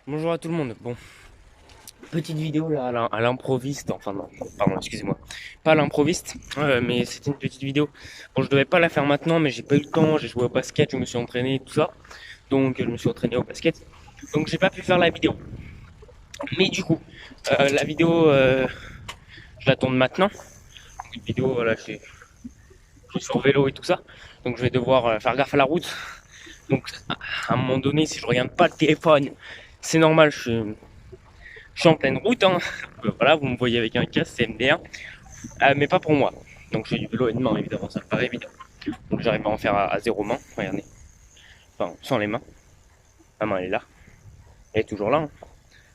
Bonjour à tout le monde. Bon, petite vidéo là à l'improviste. Enfin non, pardon, excusez-moi. Pas à l'improviste, mais c'était une petite vidéo. Bon, je devais pas la faire maintenant, mais j'ai pas eu le temps. J'ai joué au basket, je me suis entraîné, tout ça. Donc je me suis entraîné au basket. Donc j'ai pas pu faire la vidéo. Mais du coup, la vidéo, je la tourne maintenant. Une vidéo, voilà, je suis sur vélo et tout ça. Donc je vais devoir faire gaffe à la route. Donc à un moment donné, si je regarde pas le téléphone, c'est normal, je suis en pleine route, hein. Voilà, vous me voyez avec un casque, c'est MDR, mais pas pour moi. Donc j'ai du vélo et une main, évidemment, ça me paraît évident. Donc j'arrive à en faire à zéro main, regardez. Enfin, sans les mains. Ma main, elle est là. Elle est toujours là, hein.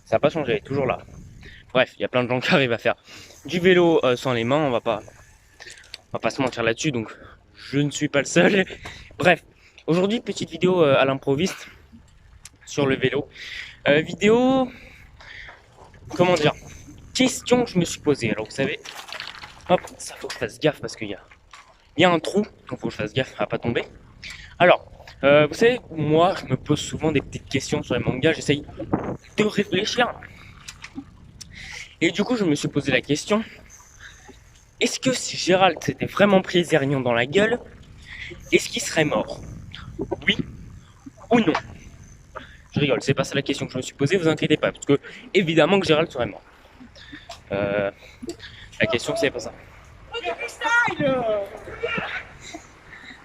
Ça n'a pas changé, elle est toujours là. Bref, il y a plein de gens qui arrivent à faire du vélo sans les mains, on va pas se mentir là-dessus, donc je ne suis pas le seul. Bref, aujourd'hui, petite vidéo à l'improviste sur le vélo. Vidéo, comment dire, question que je me suis posée. Alors vous savez, hop, ça faut que je fasse gaffe parce qu'il y a un trou, donc faut que je fasse gaffe à pas tomber. Alors, vous savez, moi, je me pose souvent des petites questions sur les mangas, j'essaye de réfléchir. Et du coup, je me suis posé la question, est-ce que si Gérald s'était vraiment pris Zérion dans la gueule, est-ce qu'il serait mort? Oui ou non? Je rigole, c'est pas ça la question que je me suis posée, vous inquiétez pas, parce que évidemment que Gérald serait mort. Euh, la question, c'est pas ça.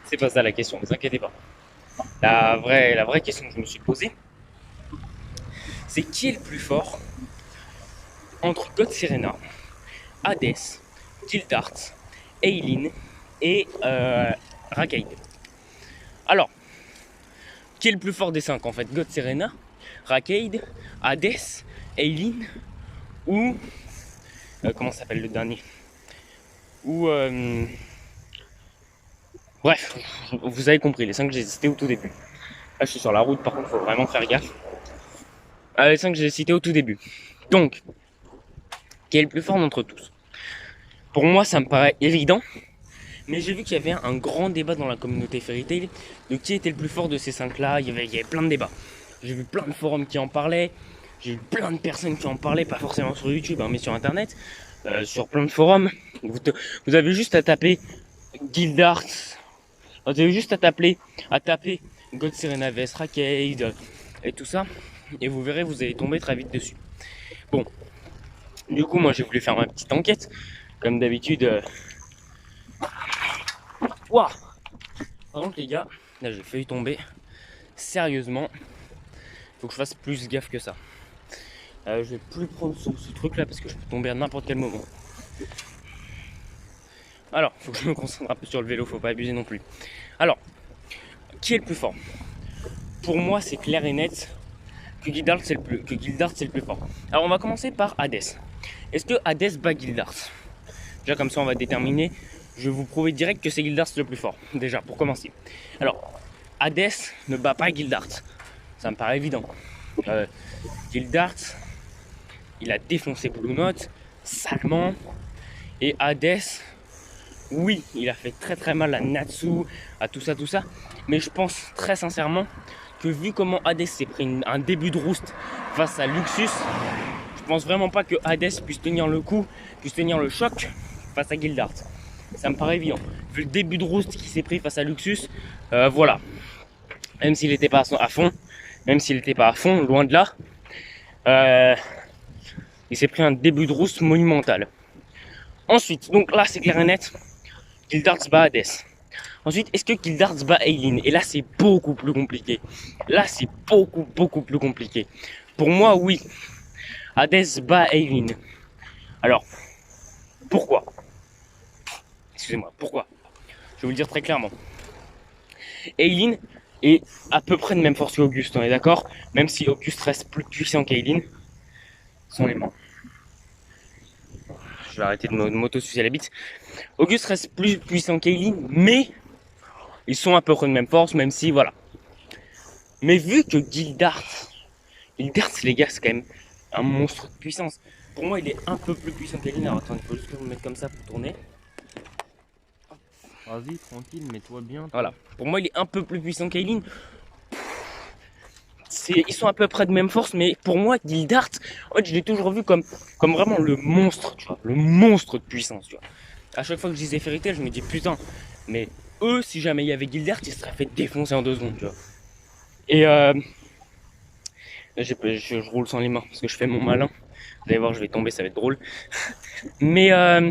C'est pas ça la question, vous inquiétez pas. La vraie question que je me suis posée, c'est qui est le plus fort entre God Serena, Hades, Gildart, Eileen et Rakaid. Alors, qui est le plus fort des 5 en fait? God Serena, Rakaid, Hades, Eileen ou comment s'appelle le dernier? Ou bref, vous avez compris, les 5 que j'ai cités au tout début. Là je suis sur la route, par contre faut vraiment faire gaffe. Les 5 que j'ai cités au tout début. Donc, qui est le plus fort d'entre tous? Pour moi ça me paraît évident. Mais j'ai vu qu'il y avait un grand débat dans la communauté Fairy Tail de qui était le plus fort de ces 5 là. Il y avait plein de débats. J'ai vu plein de forums qui en parlaient. J'ai vu plein de personnes qui en parlaient, pas forcément sur YouTube, hein, mais sur internet, sur plein de forums. Vous avez juste à taper Guildart. Vous avez juste à taper God Serena vs Rakaid et tout ça. Et vous verrez, vous allez tomber très vite dessus. Bon, du coup, moi j'ai voulu faire ma petite enquête. Comme d'habitude. Ouah! Par contre, les gars, là j'ai failli tomber. Sérieusement, faut que je fasse plus gaffe que ça. Je vais plus prendre ce truc là parce que je peux tomber à n'importe quel moment. Alors, faut que je me concentre un peu sur le vélo, faut pas abuser non plus. Alors, qui est le plus fort? Pour moi, c'est clair et net que Gildart c'est le plus fort. Alors, on va commencer par Hades. Est-ce que Hades bat Gildart? Déjà, comme ça, on va déterminer. Je vais vous prouver direct que c'est Gildart le plus fort. Déjà, pour commencer. Alors, Hades ne bat pas Gildart. Ça me paraît évident. Gildart, il a défoncé Blue Note salement. Et Hades, oui, il a fait très très mal à Natsu, à tout ça. Mais je pense très sincèrement que vu comment Hades s'est pris un début de roost face à Luxus, je pense vraiment pas que Hades puisse tenir le coup, puisse tenir le choc face à Gildart. Ça me paraît évident. Vu le début de roost qu'il s'est pris face à Luxus, voilà. Même s'il n'était pas à fond, loin de là, il s'est pris un début de roost monumental. Ensuite, donc là c'est clair et net, Gildart bat Hades. Ensuite, est-ce que Gildart bat Eileen? Et là c'est beaucoup plus compliqué. Là c'est beaucoup plus compliqué. Pour moi, oui. Hades bat Eileen. Alors, pourquoi? Excusez-moi, pourquoi? Je vais vous le dire très clairement. Eileen est à peu près de même force qu'Auguste, on est d'accord? Même si Auguste reste plus puissant qu'Eileen, sont les mains. Je vais arrêter de m'auto-sucer la bite. Auguste reste plus puissant qu'Eileen, mais ils sont à peu près de même force, même si voilà. Mais vu que Gildart, les gars, c'est quand même un monstre de puissance. Pour moi, il est un peu plus puissant qu'Eileen. Alors attends, il faut juste que vous mettre comme ça pour tourner. Vas-y, tranquille, mets-toi bien. Voilà. Pour moi, il est un peu plus puissant qu'Eileen. ils sont à peu près de même force, mais pour moi, Gildart, en fait, je l'ai toujours vu comme vraiment le monstre, tu vois, le monstre de puissance, tu vois. À chaque fois que je disais Fairy Tail, je me dis putain, mais eux, si jamais il y avait Gildart, ils se seraient fait défoncer en 2 secondes, tu vois. Et je roule sans les mains parce que je fais mon malin. Vous allez voir, je vais tomber, ça va être drôle. Mais, euh,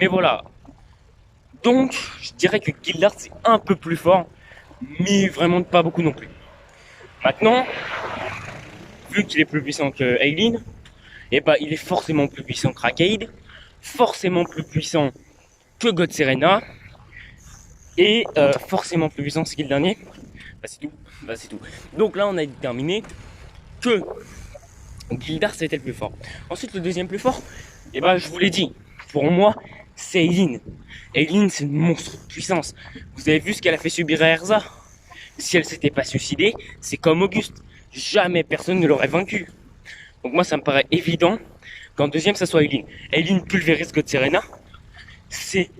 mais voilà. Donc, je dirais que Gildart, c'est un peu plus fort, mais vraiment pas beaucoup non plus. Maintenant, vu qu'il est plus puissant que Aileen, et bah il est forcément plus puissant que Rakaid, forcément plus puissant que God Serena, et forcément plus puissant, c'est qui le dernier? Bah c'est tout, c'est tout. Donc là on a déterminé que Gildart c'était le plus fort. Ensuite le deuxième plus fort, et bah je vous l'ai dit, pour moi c'est Aileen. Aileen c'est une monstre de puissance. Vous avez vu ce qu'elle a fait subir à Erza? Si elle s'était pas suicidée, c'est comme Auguste. Jamais personne ne l'aurait vaincu. Donc moi ça me paraît évident qu'en deuxième ça soit Aileen. Aileen pulvérise God Serena. C'est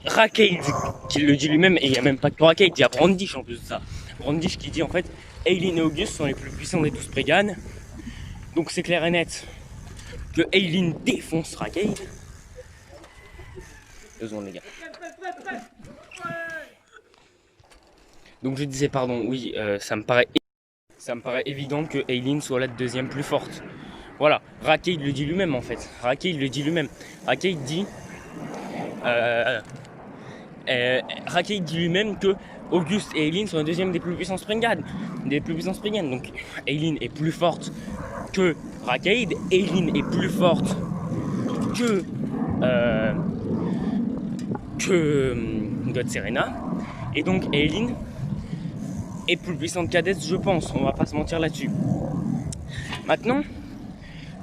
Rakaid qui le dit lui-même, et il n'y a même pas que Rakaid, il y a Brandish en plus de ça. Brandish qui dit en fait Aileen et Auguste sont les plus puissants des 12 Spriggan. Donc c'est clair et net que Aileen défonce Rakaid. 2 secondes les gars. Donc je disais pardon, oui, ça me paraît évident que Aileen soit la deuxième plus forte. Voilà, Rakaid le dit lui-même en fait. Rakaid le dit lui-même. Rakaid dit lui-même que Auguste et Aileen sont la deuxième des plus puissants Spriggan. Donc Aileen est plus forte que Rakaid. Aileen est plus forte que God Serena. Et donc Aileen est plus puissante qu'Hadès, je pense. On va pas se mentir là-dessus. Maintenant,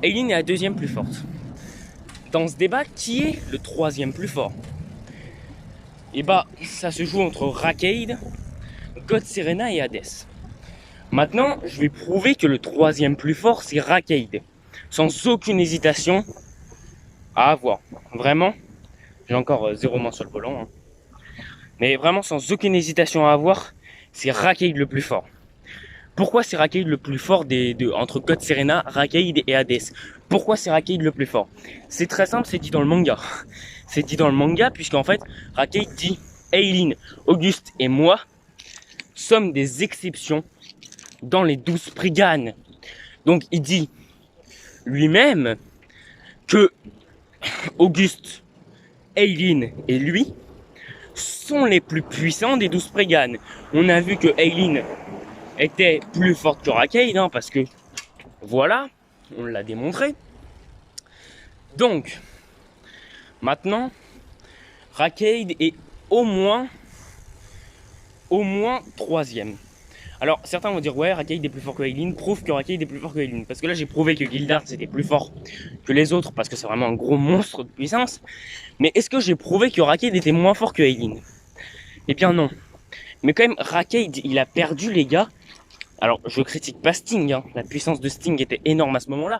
Aileen est la deuxième plus forte. Dans ce débat, qui est le troisième plus fort? Et bah, ça se joue entre Rakaid, God Serena et Hades. Maintenant, je vais prouver que le troisième plus fort, c'est Rakaid. Sans aucune hésitation à avoir. Vraiment, j'ai encore 0 main sur le volant. Hein. Mais vraiment, sans aucune hésitation à avoir, c'est Rakaid le plus fort. Pourquoi c'est Rakaid le plus fort entre God Serena, Rakaid et Hades? Pourquoi c'est Rakaid le plus fort? C'est très simple, c'est dit dans le manga. C'est dit dans le manga, puisqu'en fait, Rakaid dit Aileen, Auguste et moi sommes des exceptions dans les 12 Spriggan. Donc il dit lui-même que Auguste, Aileen et lui sont les plus puissants des 12 Spriggan. On a vu que Aileen était plus forte que Rakaid, hein, parce que voilà, on l'a démontré. Donc, maintenant, Rakaid est au moins troisième. Alors, certains vont dire, ouais, Rakaid est plus fort que Aileen, prouve que Rakaid est plus fort que Aileen. Parce que là, j'ai prouvé que Gildart c'était plus fort que les autres, parce que c'est vraiment un gros monstre de puissance. Mais est-ce que j'ai prouvé que Rakaid était moins fort que Aileen? Eh bien non. Mais quand même, Rakaid, il a perdu, les gars. Alors, je critique pas Sting, hein. La puissance de Sting était énorme à ce moment-là.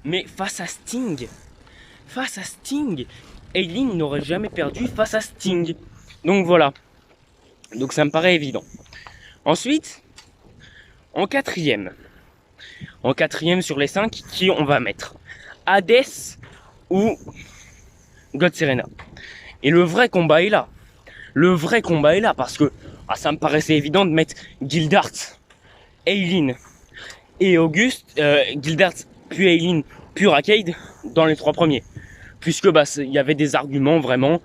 Mais face à Sting, Aileen n'aurait jamais perdu face à Sting. Donc voilà. Donc ça me paraît évident. Ensuite, en quatrième sur les 5, qui on va mettre? Hades ou God Serena? Et le vrai combat est là. Parce que ça me paraissait évident de mettre Gildart, Aileen et Auguste, Gildart, puis Aileen, puis Rakaid dans les 3 premiers. Puisque il y avait des arguments vraiment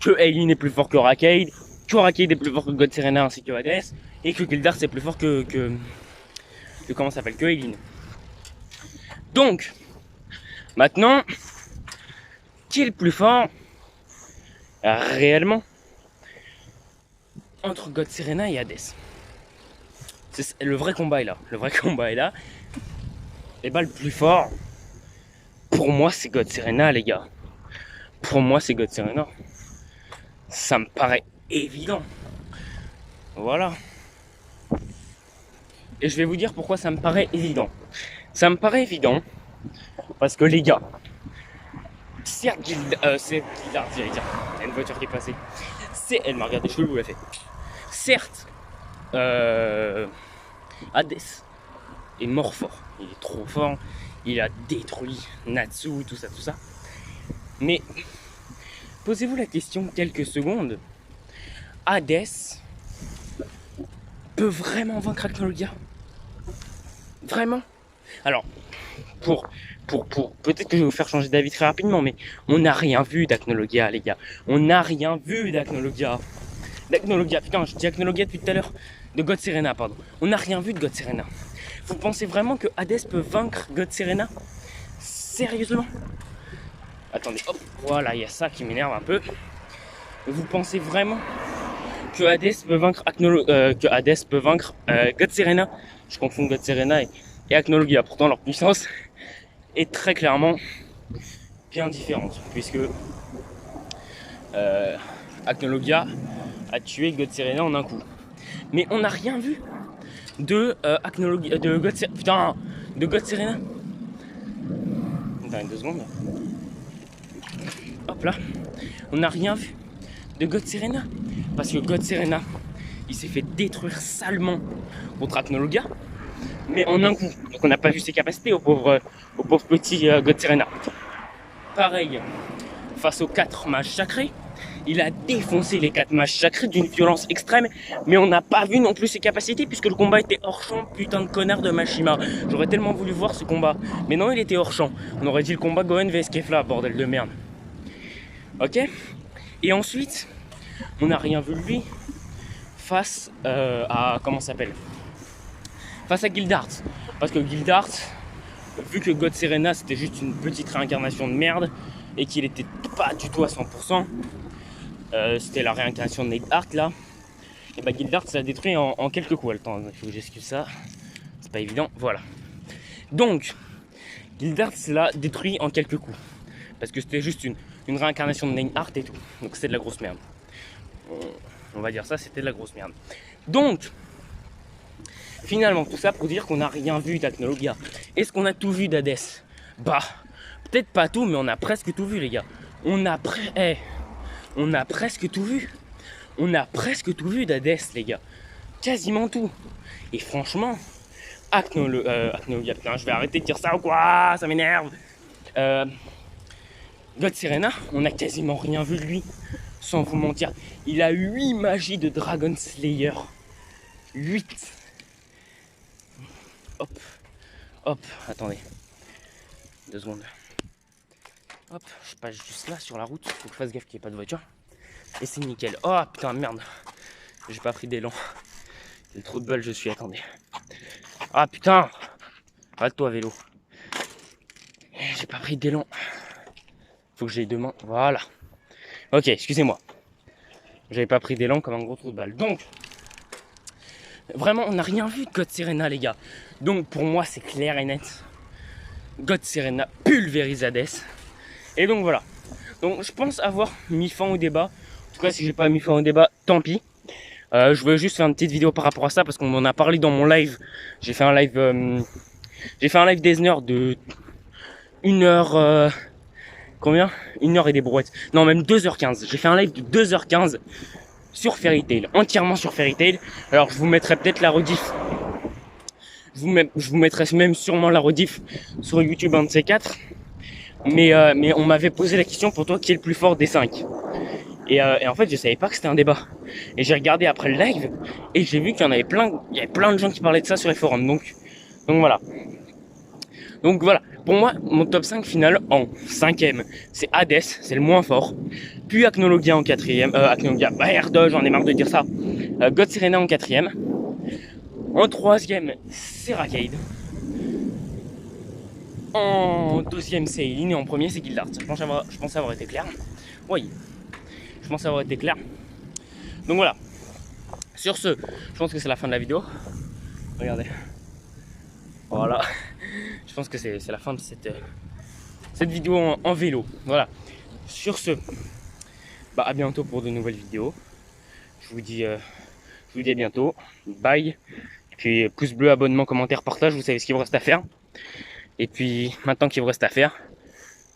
que Aileen est plus fort que Rakaid est plus fort que God Serena ainsi que Hades, et que Gildart c'est plus fort que comment ça s'appelle, que Aileen. Donc, maintenant, qui est le plus fort réellement entre God Serena et Hades? Le vrai combat est là. Et le plus fort, pour moi, c'est God Serena, les gars. Ça me paraît évident. Voilà. Et je vais vous dire pourquoi ça me paraît évident. Ça me paraît évident parce que, les gars, certes, c'est Gildart, j'allais dire. Il y a une voiture qui est passée. Elle m'a regardé, je vous l'ai fait. Certes, Hades est mort fort. Il est trop fort. Il a détruit Natsu, tout ça, tout ça. Mais posez-vous la question quelques secondes. Hades peut vraiment vaincre Acnologia? Vraiment? Alors, peut-être que je vais vous faire changer d'avis très rapidement, mais on n'a rien vu d'Acnologia, les gars. On n'a rien vu d'Acnologia. Putain, je dis Acnologia depuis tout à l'heure. De God Serena, pardon. On n'a rien vu de God Serena. Vous pensez vraiment que Hades peut vaincre God Serena? Sérieusement? Attendez, hop, voilà, il y a ça qui m'énerve un peu. Vous pensez vraiment que Hades peut vaincre God Serena? Je confonds God Serena et Acnologia. Pourtant, leur puissance est très clairement bien différente, puisque Acnologia a tué God Serena en un coup. Mais on n'a rien vu de God Serena. Attends 2 secondes. Hop là. On n'a rien vu de God Serena. Parce que God Serena, il s'est fait détruire salement contre Acnologia. Mais en un coup. Donc on n'a pas vu ses capacités au pauvre petit God Serena. Pareil, face aux 4 mages sacrés, il a défoncé les 4 mages sacrés d'une violence extrême, mais on n'a pas vu non plus ses capacités puisque le combat était hors champ, putain de connard de Mashima. J'aurais tellement voulu voir ce combat, mais non, il était hors champ. On aurait dit le combat Gohan vs Kefla, bordel de merde. Ok? Et ensuite, on n'a rien vu de lui face à... comment ça s'appelle? Face à Gildart. Parce que Gildart, vu que God Serena c'était juste une petite réincarnation de merde et qu'il était pas du tout à 100%, c'était la réincarnation de Neidhart là, et bah Gildart ça l'a détruit en quelques coups. Attends, il faut que j'esquive ça, c'est pas évident, voilà. Donc, Gildart l'a détruit en quelques coups, parce que c'était juste une réincarnation de Neidhart et tout, donc c'était de la grosse merde. On va dire ça, c'était de la grosse merde. Donc, finalement, tout ça pour dire qu'on n'a rien vu d'Acnologia. Est-ce qu'on a tout vu d'Hades? Bah, peut-être pas tout, mais on a presque tout vu, les gars. On a presque tout vu. On a presque tout vu d'Hades, les gars. Quasiment tout. Et franchement, Acnologia, putain, je vais arrêter de dire ça ou quoi? Ça m'énerve. God Serena, on a quasiment rien vu de lui. Sans vous mentir. Il a 8 magies de Dragon Slayer. 8. Hop, attendez. 2 secondes. Hop, je passe juste là sur la route. Faut que je fasse gaffe qu'il n'y ait pas de voiture. Et c'est nickel. Oh putain, merde. J'ai pas pris d'élan. Quel trou de balle je suis, attendez. Ah putain. Arrête-toi, vélo. J'ai pas pris d'élan. Faut que j'ai 2 mains. Voilà. Ok, excusez-moi. J'avais pas pris d'élan comme un gros trou de balle. Donc, vraiment, on n'a rien vu de God Serena, les gars. Donc, pour moi, c'est clair et net. God Serena pulvérise Hades. Et donc, voilà. Donc, je pense avoir mis fin au débat. En tout cas, si j'ai pas mis fin au débat, tant pis. Je voulais juste faire une petite vidéo par rapport à ça parce qu'on en a parlé dans mon live. J'ai fait un live d'Eisner de 1 heure... combien? 1 heure et des brouettes. Non, même 2h15. J'ai fait un live de 2h15 sur Fairy Tail, entièrement sur Fairy Tail. Alors je vous mettrai peut-être la rediff. Je vous mettrai même sûrement la rediff sur YouTube, un de ces 4. Mais on m'avait posé la question, pour toi, qui est le plus fort des 5? Et en fait, je savais pas que c'était un débat. Et j'ai regardé après le live et j'ai vu qu'il y en avait plein. Il y avait plein de gens qui parlaient de ça sur les forums. Donc voilà. Donc voilà. Pour moi, mon top 5 final en 5ème, c'est Hades, c'est le moins fort. Puis Acnologia en 4ème. Acnologia, merde, j'en ai marre de dire ça. God Serena en 4ème. En 3ème, c'est Rakade. En 2ème, c'est Eileen. Et en premier, c'est Gildart. Je pense avoir été clair. Oui. Je pense avoir été clair. Donc voilà. Sur ce, je pense que c'est la fin de la vidéo. Regardez. Voilà. Je pense que c'est la fin de cette vidéo en vélo. Voilà. Sur ce, bah à bientôt pour de nouvelles vidéos. Je vous dis à bientôt. Bye. Et puis pouce bleu, abonnement, commentaire, partage. Vous savez ce qu'il vous reste à faire. Et puis maintenant qu'il vous reste à faire,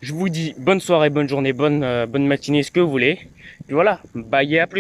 je vous dis bonne soirée, bonne journée, bonne matinée, ce que vous voulez. Et puis voilà. Bye et à plus.